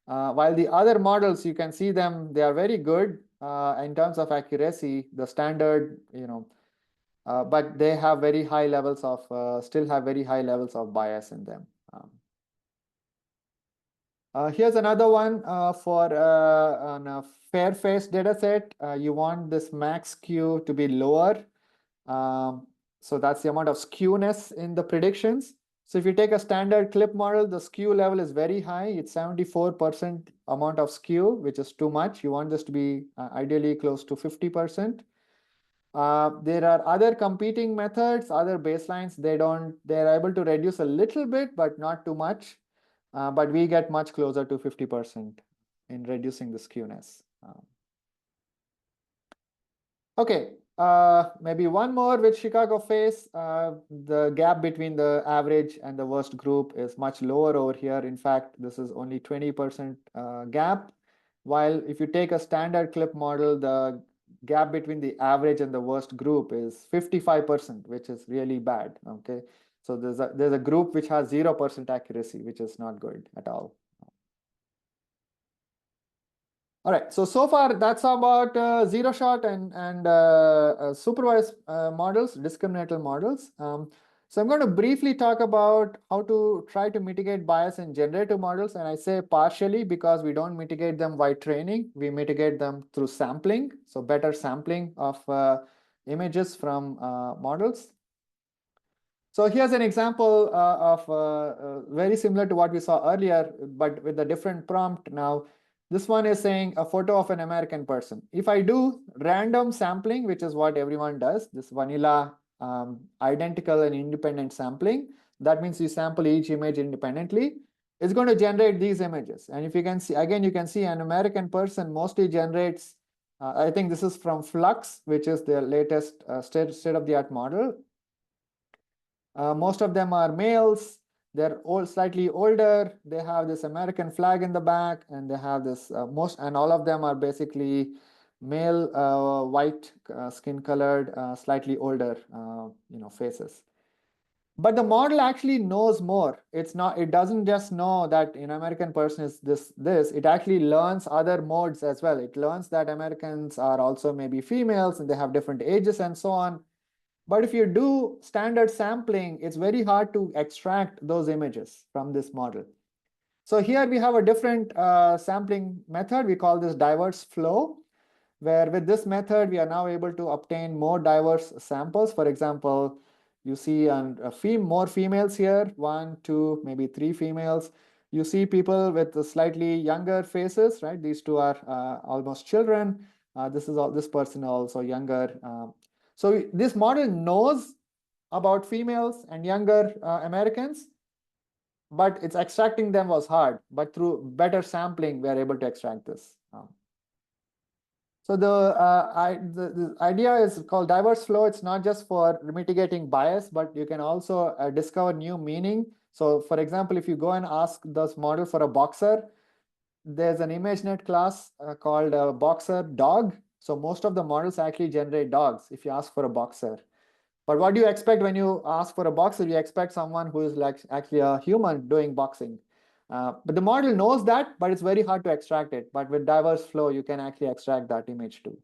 While the other models, you can see them, they are very good in terms of accuracy, the standard, but they have very high levels of, still have very high levels of bias in them. Here's another one for on a fair face data set. You want this max skew to be lower. So that's the amount of skewness in the predictions. So if you take a standard clip model, the skew level is very high. It's 74% amount of skew, which is too much. You want this to be ideally close to 50%. There are other competing methods, other baselines. They're able to reduce a little bit, but not too much. But we get much closer to 50% in reducing the skewness. Okay, maybe one more with Chicago face. The gap between the average and the worst group is much lower over here. In fact, this is only 20% gap. While if you take a standard clip model, the gap between the average and the worst group is 55%, which is really bad. Okay, so there's a group which has 0% accuracy, which is not good at all. All right, so far that's about zero shot and supervised models, discriminator models. So I'm going to briefly talk about how to try to mitigate bias in generative models, and I say partially because we don't mitigate them by training, we mitigate them through sampling, so better sampling of images from models. So here's an example of very similar to what we saw earlier, but with a different prompt now. This one is saying a photo of an American person. If I do random sampling, which is what everyone does, this vanilla identical and independent sampling, that means you sample each image independently, it's going to generate these images. And if you can see, again, you can see an American person mostly generates, I think this is from Flux, which is the latest state-of-the-art model. Most of them are males. They're all slightly older. They have this American flag in the back, and they have this and all of them are basically male, white, skin colored, slightly older, faces. But the model actually knows more. It doesn't just know that an American person is this. It actually learns other modes as well. It learns that Americans are also maybe females and they have different ages and so on. But if you do standard sampling, it's very hard to extract those images from this model. So here we have a different sampling method. We call this diverse flow, where with this method, we are now able to obtain more diverse samples. For example, you see more females here, 1, 2, maybe 3 females. You see people with slightly younger faces, right? These two are almost children. This person also younger. So this model knows about females and younger Americans, but it's extracting them was hard. But through better sampling, we are able to extract this. So the idea is called diverse flow. It's not just for mitigating bias, but you can also discover new meaning. So for example, if you go and ask this model for a boxer, there's an ImageNet class called boxer dog. So most of the models actually generate dogs if you ask for a boxer. But what do you expect when you ask for a boxer? You expect someone who is like actually a human doing boxing. But the model knows that, but it's very hard to extract it. But with diverse flow, you can actually extract that image too.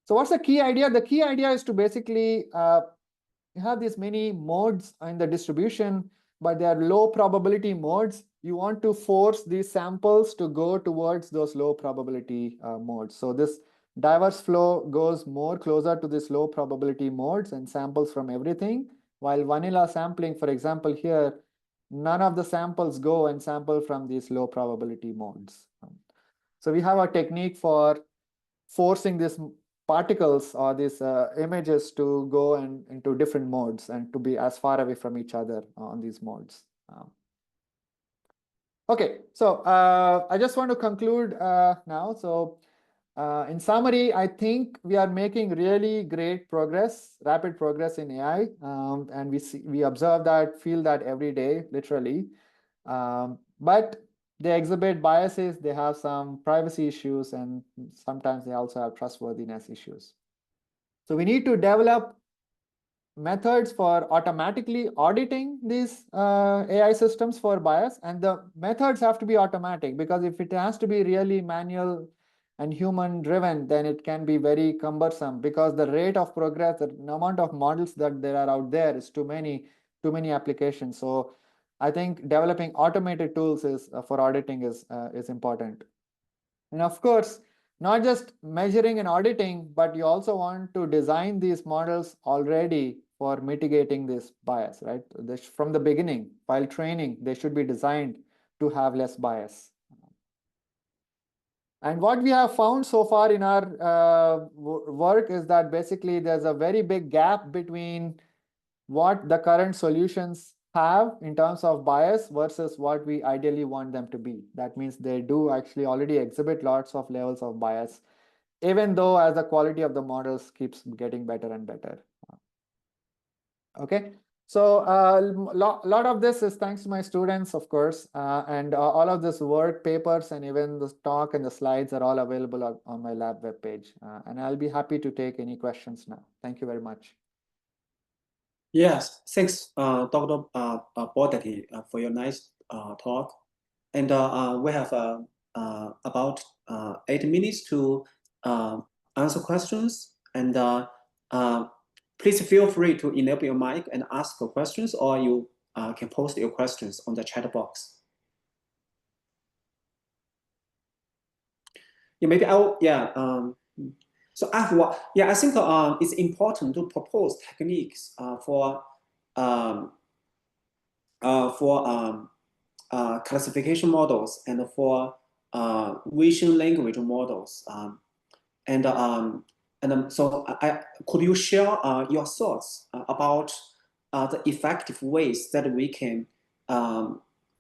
So what's the key idea? The key idea is to basically you have these many modes in the distribution, but they are low probability modes. You want to force these samples to go towards those low probability modes. So this diverse flow goes more closer to this low probability modes and samples from everything, while vanilla sampling, for example, here, none of the samples go and sample from these low probability modes. So we have a technique for forcing these particles or these images to go into different modes and to be as far away from each other on these modes. Okay, so I just want to conclude now. So in summary, I think we are making really great progress, rapid progress in AI, and we observe that, feel that every day, literally. But they exhibit biases, they have some privacy issues, and sometimes they also have trustworthiness issues. So we need to develop methods for automatically auditing these AI systems for bias, and the methods have to be automatic, because if it has to be really manual and human driven, then it can be very cumbersome, because the rate of progress, the amount of models that there are out there is too many applications. So I think developing automated tools is for auditing is important. And of course, not just measuring and auditing, but you also want to design these models already for mitigating this bias, right? From the beginning, while training, they should be designed to have less bias. And what we have found so far in our work is that basically there's a very big gap between what the current solutions have in terms of bias versus what we ideally want them to be. That means they do actually already exhibit lots of levels of bias, even though as the quality of the models keeps getting better and better. Okay, so lot of this is thanks to my students, of course, and all of this work, papers, and even the talk and the slides are all available on my lab webpage. And I'll be happy to take any questions now. Thank you very much. Yes, thanks, Dr. Boddeti, for your nice talk. And we have about 8 minutes to answer questions. And please feel free to enable your mic and ask your questions, or you can post your questions on the chat box. Yeah, maybe I'll, so I think it's important to propose techniques for classification models and for vision language models. So could you share your thoughts about the effective ways that we can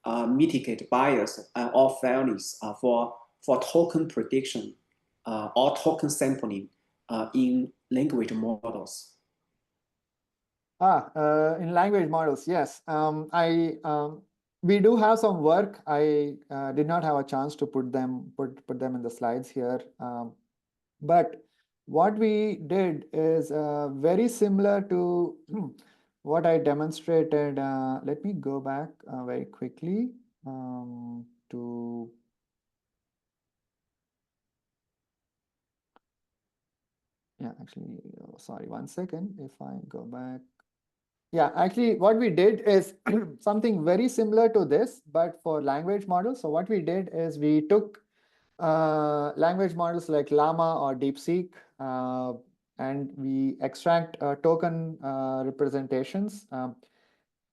mitigate bias or fairness for token prediction or token sampling in language models? In language models, yes. We do have some work. I did not have a chance to put them in the slides here. But what we did is very similar to what I demonstrated. Let me go back very quickly to. Yeah, actually, sorry, 1 second. If I go back. Yeah, actually, what we did is something very similar to this, but for language models. So what we did is we took language models like Llama or DeepSeek, and we extract token representations,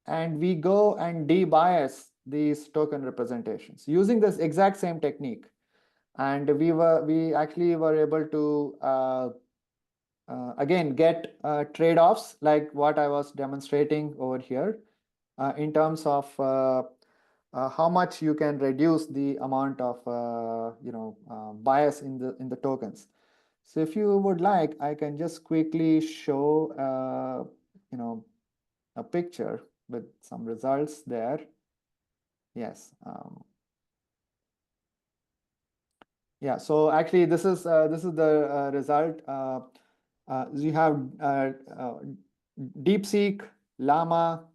and we go and de-bias these token representations using this exact same technique. And we actually were able to again get trade-offs like what I was demonstrating over here in terms of how much you can reduce the amount of bias in the tokens. So if you would like, I can just quickly show a picture with some results there. Yes. Yeah. So actually, this is the result. You have DeepSeek, Llama,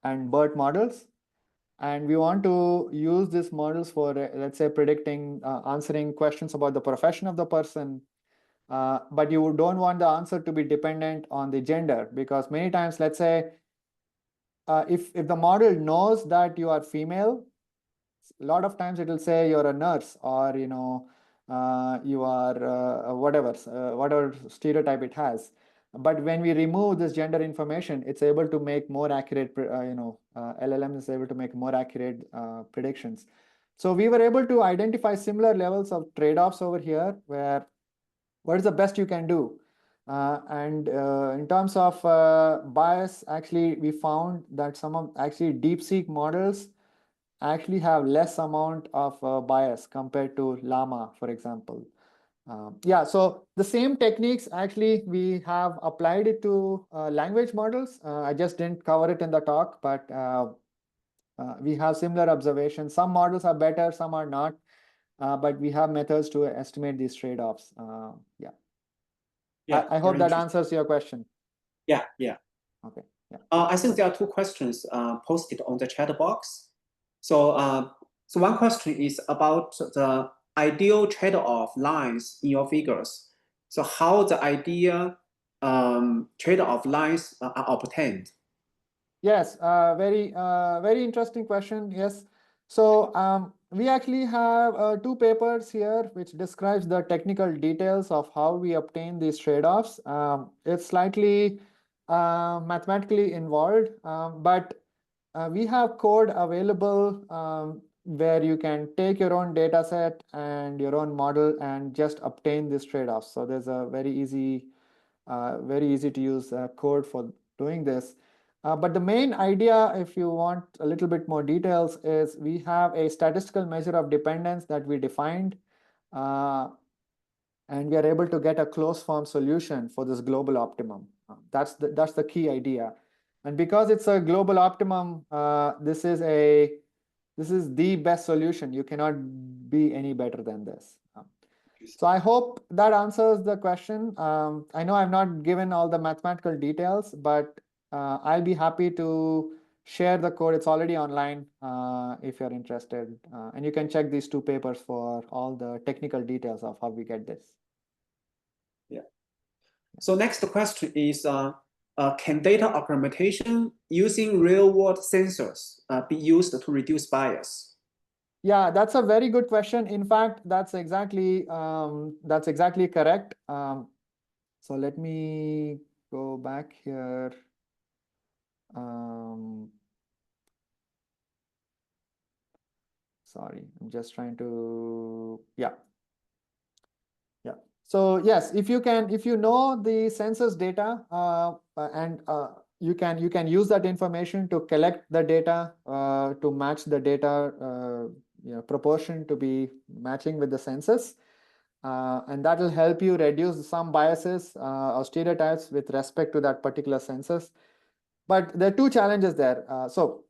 and BERT models. And we want to use these models for, let's say, predicting, answering questions about the profession of the person. But you don't want the answer to be dependent on the gender, because many times, let's say, if the model knows that you are female, a lot of times it will say you're a nurse, or you are whatever stereotype it has. But when we remove this gender information, it's able to make more accurate, LLM is able to make more accurate predictions. So we were able to identify similar levels of trade-offs over here, where what is the best you can do. And in terms of bias, actually, we found that some of actually DeepSeek models actually have less amount of bias compared to Llama, for example. Yeah, so the same techniques, actually, we have applied it to language models. I just didn't cover it in the talk, but we have similar observations. Some models are better, some are not, but we have methods to estimate these trade-offs. Yeah. Yeah, I hope very that interesting. answers your question. Yeah, yeah. Okay. Yeah. I think there are two questions posted on the chat box. So one question is about the ideal trade-off lines in your figures. So how the ideal trade-off lines are obtained? Yes, very interesting question. Yes. So we actually have two papers here which describes the technical details of how we obtain these trade-offs. It's slightly mathematically involved, but we have code available where you can take your own data set and your own model and just obtain these trade-offs. So there's a very easy to use code for doing this. But the main idea, if you want a little bit more details, is we have a statistical measure of dependence that we defined, and we are able to get a closed form solution for this global optimum. That's the key idea. And because it's a global optimum, this is the best solution. You cannot be any better than this. So I hope that answers the question. I know I've not given all the mathematical details, but I'll be happy to share the code. It's already online if you're interested. And you can check these two papers for all the technical details of how we get this. Yeah. So next question is, can data augmentation using real-world sensors be used to reduce bias? Yeah, that's a very good question. In fact, that's exactly correct. So let me go back here. Sorry, I'm just trying to, yeah. So yes, if you know the census data, and you can use that information to collect the data, to match the data, proportion to be matching with the census, and that will help you reduce some biases or stereotypes with respect to that particular census. But there are two challenges there. So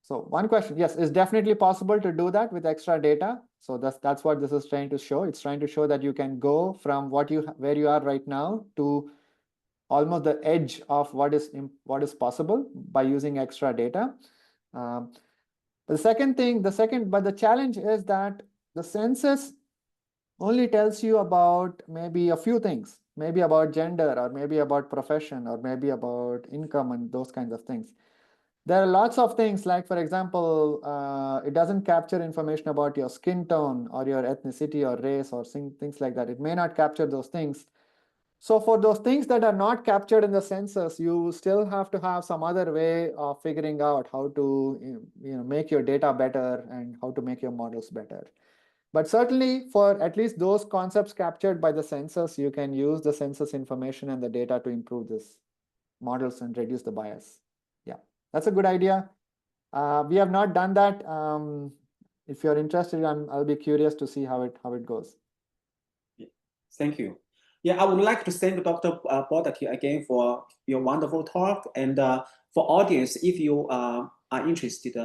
one question, yes, it's definitely possible to do that with extra data. So that's what this is trying to show. It's trying to show that you can go from where you are right now to almost the edge of what is possible by using extra data. But the challenge is that the census only tells you about maybe a few things, maybe about gender, or maybe about profession, or maybe about income and those kinds of things. There are lots of things, like, for example, it doesn't capture information about your skin tone or your ethnicity or race or things like that. It may not capture those things. So for those things that are not captured in the census, you still have to have some other way of figuring out how to make your data better and how to make your models better. But certainly for at least those concepts captured by the census, you can use the census information and the data to improve this models and reduce the bias. Yeah, that's a good idea. We have not done that. If you're interested, I'll be curious to see how it goes. Yeah. Thank you. Yeah, I would like to thank Dr. Boddeti again for your wonderful talk. And for audience, if you are interested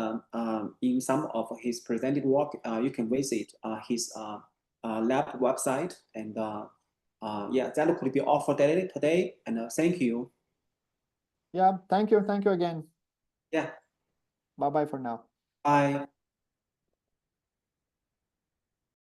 in some of his presented work, you can visit his lab website. And yeah, that could be all for today. And thank you. Yeah, thank you again. Yeah. Bye-bye for now. Bye.